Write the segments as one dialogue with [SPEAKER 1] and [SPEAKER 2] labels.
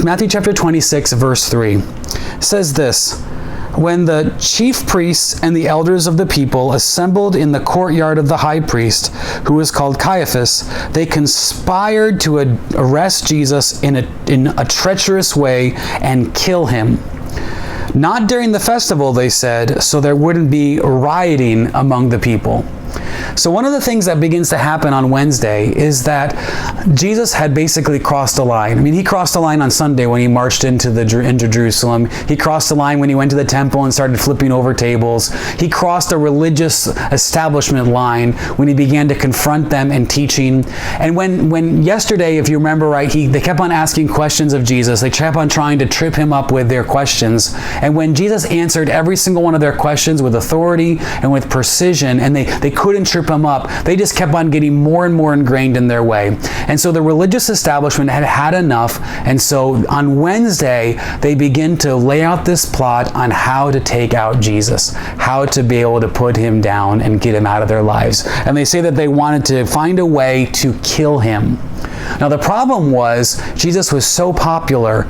[SPEAKER 1] Matthew chapter 26, verse 3 says this: "When the chief priests and the elders of the people assembled in the courtyard of the high priest, who was called Caiaphas, they conspired to arrest Jesus in a treacherous way and kill him. Not during the festival," they said, "so there wouldn't be rioting among the people." So one of the things that begins to happen on Wednesday is that Jesus had basically crossed a line. I mean, he crossed a line on Sunday when he marched into Jerusalem. He crossed a line when he went to the temple and started flipping over tables. He crossed a religious establishment line when he began to confront them and teaching. And when yesterday, if you remember right, they kept on asking questions of Jesus. They kept on trying to trip him up with their questions. And when Jesus answered every single one of their questions with authority and with precision, and they couldn't trip him up, they just kept on getting more and more ingrained in their way. And so the religious establishment had had enough. And so on Wednesday, they begin to lay out this plot on how to take out Jesus, how to be able to put him down and get him out of their lives. And they say that they wanted to find a way to kill him. Now the problem was, Jesus was so popular,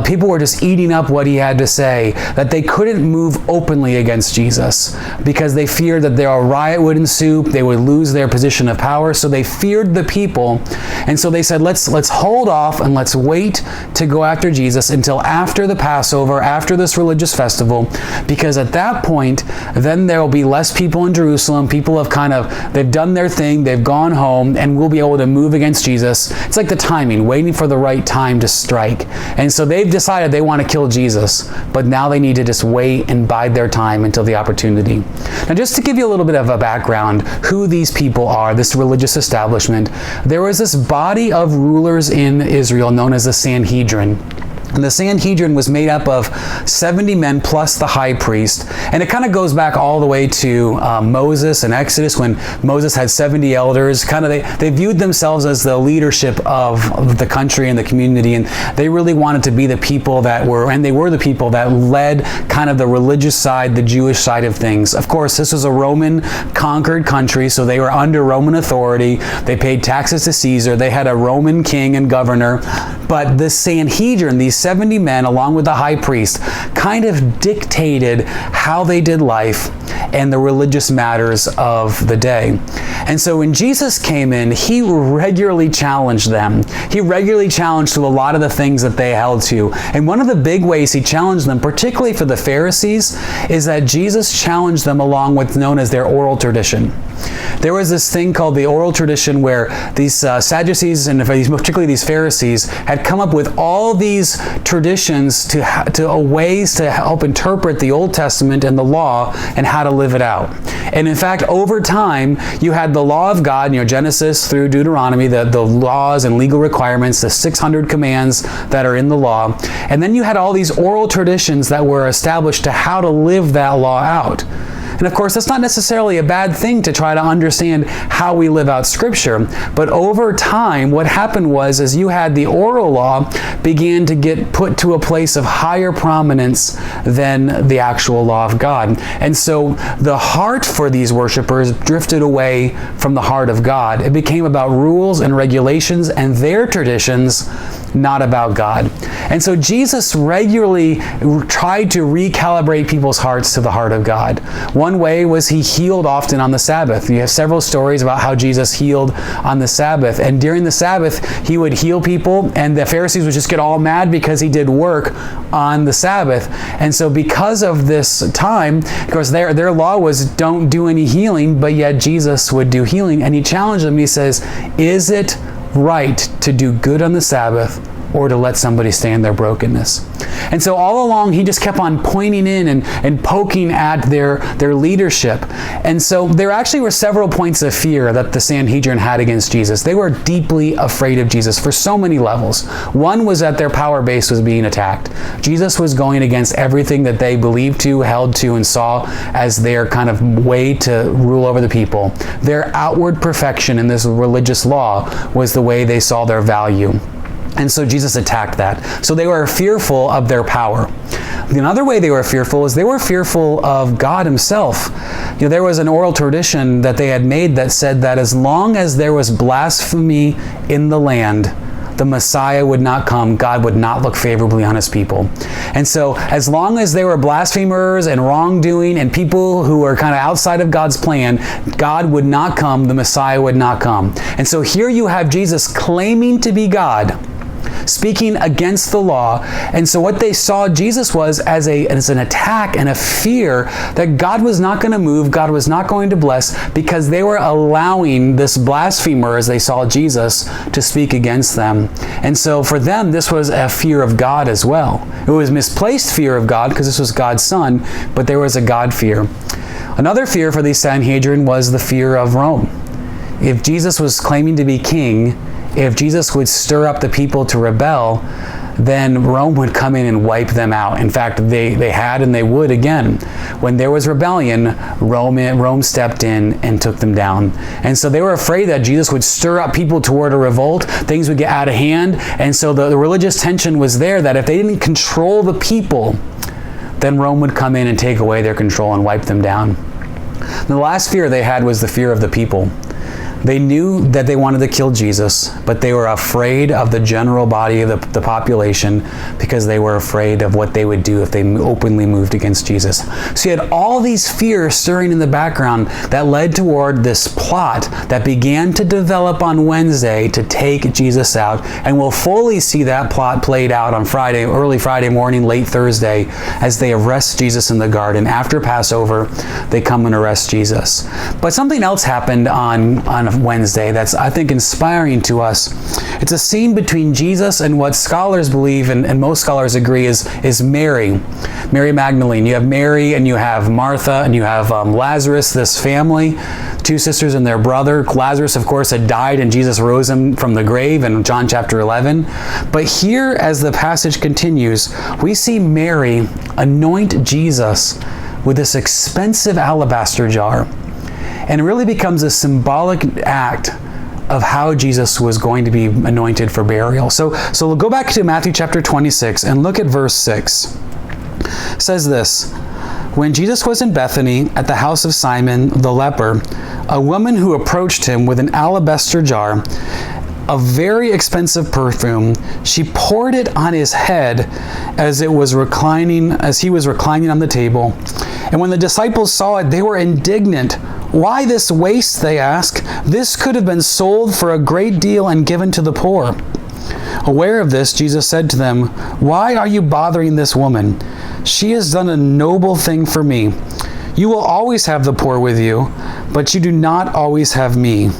[SPEAKER 1] people were just eating up what he had to say, that they couldn't move openly against Jesus because they feared that a riot would ensue, they would lose their position of power, so they feared the people. And so they said, let's hold off and let's wait to go after Jesus until after the Passover, after this religious festival, because at that point, then there will be less people in Jerusalem. People have they've done their thing, they've gone home, and we'll be able to move against Jesus. It's like the timing, waiting for the right time to strike. And so they've decided they want to kill Jesus, but now they need to just wait and bide their time until the opportunity. Now, just to give you a little bit of a background, who these people are, this religious establishment, there was this body of rulers in Israel known as the Sanhedrin. And the Sanhedrin was made up of 70 men plus the high priest. And it kind of goes back all the way to Moses and Exodus, when Moses had 70 elders. They viewed themselves as the leadership of the country and the community. And they really wanted to be the people that were the people that led kind of the religious side, the Jewish side of things. Of course, this was a Roman conquered country, so they were under Roman authority. They paid taxes to Caesar. They had a Roman king and governor. But the Sanhedrin, these 70 men, along with the high priest, kind of dictated how they did life and the religious matters of the day. And so when Jesus came in, he regularly challenged them. He regularly challenged to a lot of the things that they held to. And one of the big ways he challenged them, particularly for the Pharisees, is that Jesus challenged them along what's known as their oral tradition. There was this thing called the oral tradition where these Sadducees, and particularly these Pharisees, had come up with all these traditions to ways to help interpret the Old Testament and the law and how to live it out. And in fact, over time, you had the law of God, Genesis through Deuteronomy, the laws and legal requirements, the 600 commands that are in the law. And then you had all these oral traditions that were established to how to live that law out. And of course, that's not necessarily a bad thing to try to understand how we live out Scripture. But over time, what happened was, as you had the oral law began to get put to a place of higher prominence than the actual law of God. And so the heart for these worshipers drifted away from the heart of God. It became about rules and regulations and their traditions, not about God. And so Jesus regularly tried to recalibrate people's hearts to the heart of God. One way was he healed often on the Sabbath. You have several stories about how Jesus healed on the Sabbath. And during the Sabbath, he would heal people, and the Pharisees would just get all mad because he did work on the Sabbath. And so because of this time, of course, their law was don't do any healing, but yet Jesus would do healing. And he challenged them. He says, is it right to do good on the Sabbath or to let somebody stay in their brokenness? And so all along, he just kept on pointing in and poking at their leadership. And so there actually were several points of fear that the Sanhedrin had against Jesus. They were deeply afraid of Jesus for so many levels. One was that their power base was being attacked. Jesus was going against everything that they believed to, held to, and saw as their kind of way to rule over the people. Their outward perfection in this religious law was the way they saw their value. And so Jesus attacked that. So they were fearful of their power. Another way they were fearful is they were fearful of God himself. There was an oral tradition that they had made that said that as long as there was blasphemy in the land, the Messiah would not come. God would not look favorably on his people. And so as long as they were blasphemers and wrongdoing and people who were kind of outside of God's plan, God would not come. The Messiah would not come. And so here you have Jesus claiming to be God, speaking against the law. And so what they saw Jesus was as an attack and a fear that God was not going to move, God was not going to bless, because they were allowing this blasphemer, as they saw Jesus, to speak against them. And so for them, this was a fear of God as well. It was misplaced fear of God because this was God's son, but there was a God fear. Another fear for the Sanhedrin was the fear of Rome. If Jesus was claiming to be king, if Jesus would stir up the people to rebel, then Rome would come in and wipe them out. In fact, they had and they would again. When there was rebellion, Rome stepped in and took them down. And so they were afraid that Jesus would stir up people toward a revolt. Things would get out of hand. And so the religious tension was there that if they didn't control the people, then Rome would come in and take away their control and wipe them down. And the last fear they had was the fear of the people. They knew that they wanted to kill Jesus, but they were afraid of the general body of the population because they were afraid of what they would do if they openly moved against Jesus. So you had all these fears stirring in the background that led toward this plot that began to develop on Wednesday to take Jesus out. And we'll fully see that plot played out on Friday, early Friday morning, late Thursday, as they arrest Jesus in the garden. After Passover, they come and arrest Jesus. But something else happened on Wednesday that's, I think, inspiring to us. It's a scene between Jesus and what scholars believe, and most scholars agree, is Mary Magdalene. You have Mary and you have Martha and you have Lazarus, this family, two sisters and their brother. Lazarus, of course, had died and Jesus rose him from the grave in John chapter 11. But here, as the passage continues, we see Mary anoint Jesus with this expensive alabaster jar. And it really becomes a symbolic act of how Jesus was going to be anointed for burial. So we'll go back to Matthew chapter 26 and look at verse 6. It says this: When Jesus was in Bethany at the house of Simon the leper, a woman who approached him with an alabaster jar of very expensive perfume, she poured it on his head as he was reclining on the table. And when the disciples saw it, they were indignant. "Why this waste?" they asked. "This could have been sold for a great deal and given to the poor." Aware of this, Jesus said to them, "Why are you bothering this woman? She has done a noble thing for me. You will always have the poor with you, but you do not always have me.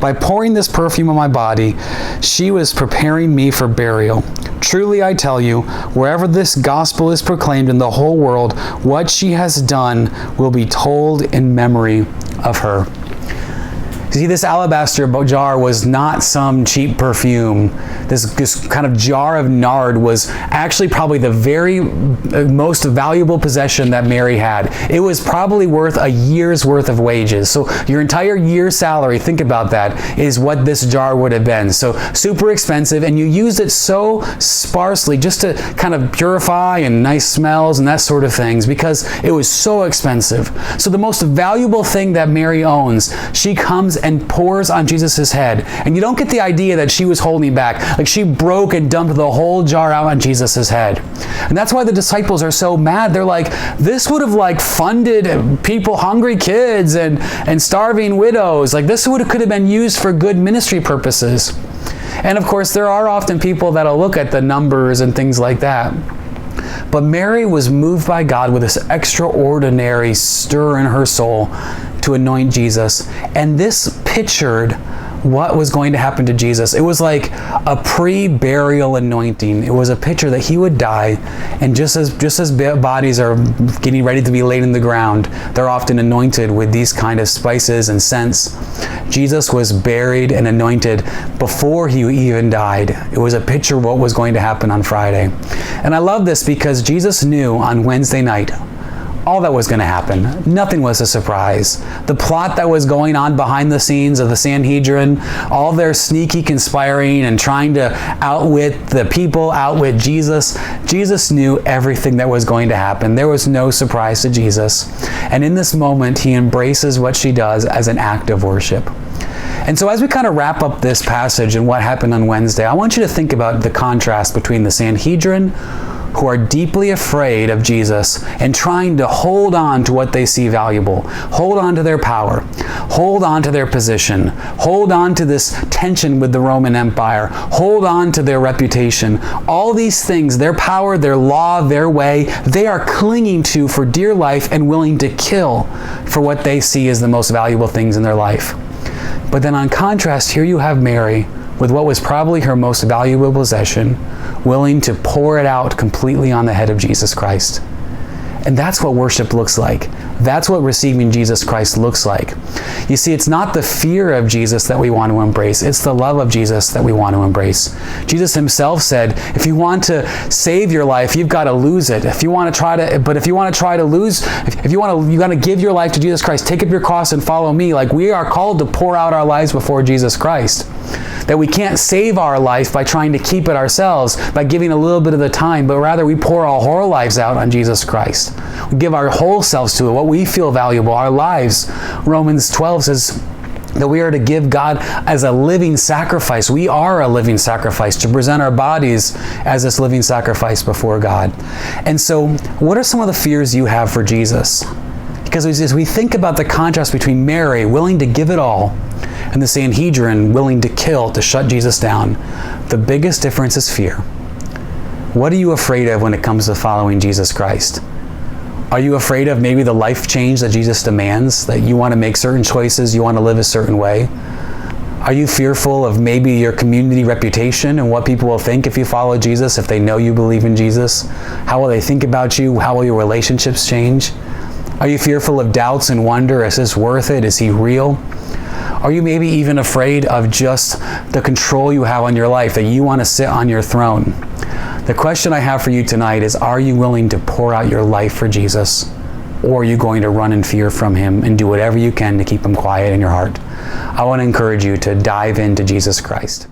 [SPEAKER 1] By pouring this perfume on my body, she was preparing me for burial. Truly I tell you, wherever this gospel is proclaimed in the whole world, what she has done will be told in memory of her." See, this alabaster jar was not some cheap perfume. This kind of jar of nard was actually probably the very most valuable possession that Mary had. It was probably worth a year's worth of wages. So your entire year's salary, think about that, is what this jar would have been. So super expensive, and you used it so sparsely just to kind of purify and nice smells and that sort of things because it was so expensive. So the most valuable thing that Mary owns, she comes and pours on Jesus' head. And you don't get the idea that she was holding back. Like she broke and dumped the whole jar out on Jesus' head. And that's why the disciples are so mad. They're like, this would have funded people, hungry kids and starving widows. Like this could have been used for good ministry purposes. And of course, there are often people that'll look at the numbers and things like that. But Mary was moved by God with this extraordinary stir in her soul to anoint Jesus. And this pictured what was going to happen to Jesus. It was like a pre-burial anointing. It was a picture that he would die, and just as bodies are getting ready to be laid in the ground, they're often anointed with these kind of spices and scents. Jesus was buried and anointed before he even died. It was a picture of what was going to happen on Friday. And I love this because Jesus knew on Wednesday night all that was going to happen. Nothing was a surprise. The plot that was going on behind the scenes of the Sanhedrin, all their sneaky conspiring and trying to outwit the people, outwit Jesus. Jesus knew everything that was going to happen. There was no surprise to Jesus. And in this moment, he embraces what she does as an act of worship. And so as we kind of wrap up this passage and what happened on Wednesday, I want you to think about the contrast between the Sanhedrin, who are deeply afraid of Jesus and trying to hold on to what they see valuable, hold on to their power, hold on to their position, hold on to this tension with the Roman Empire, hold on to their reputation. All these things, their power, their law, their way, they are clinging to for dear life and willing to kill for what they see as the most valuable things in their life. But then on contrast, here you have Mary with what was probably her most valuable possession, willing to pour it out completely on the head of Jesus Christ. And that's what worship looks like. That's what receiving Jesus Christ looks like. You see, it's not the fear of Jesus that we want to embrace. It's the love of Jesus that we want to embrace. Jesus himself said, if you want to save your life, you've got to lose it. If you want to try to give your life to Jesus Christ, take up your cross and follow me. Like, we are called to pour out our lives before Jesus Christ. That we can't save our life by trying to keep it ourselves, by giving a little bit of the time, but rather we pour our whole lives out on Jesus Christ. We give our whole selves to it, what we feel valuable, our lives. Romans 12 says that we are to give God as a living sacrifice. We are a living sacrifice, to present our bodies as this living sacrifice before God. And so, what are some of the fears you have for Jesus? Because as we think about the contrast between Mary, willing to give it all, and the Sanhedrin, willing to kill, to shut Jesus down, the biggest difference is fear. What are you afraid of when it comes to following Jesus Christ? Are you afraid of maybe the life change that Jesus demands, that you want to make certain choices, you want to live a certain way? Are you fearful of maybe your community reputation and what people will think if you follow Jesus, if they know you believe in Jesus? How will they think about you? How will your relationships change? Are you fearful of doubts and wonder? Is this worth it? Is he real? Are you maybe even afraid of just the control you have on your life, that you want to sit on your throne? The question I have for you tonight is, are you willing to pour out your life for Jesus? Or are you going to run in fear from him and do whatever you can to keep him quiet in your heart? I want to encourage you to dive into Jesus Christ.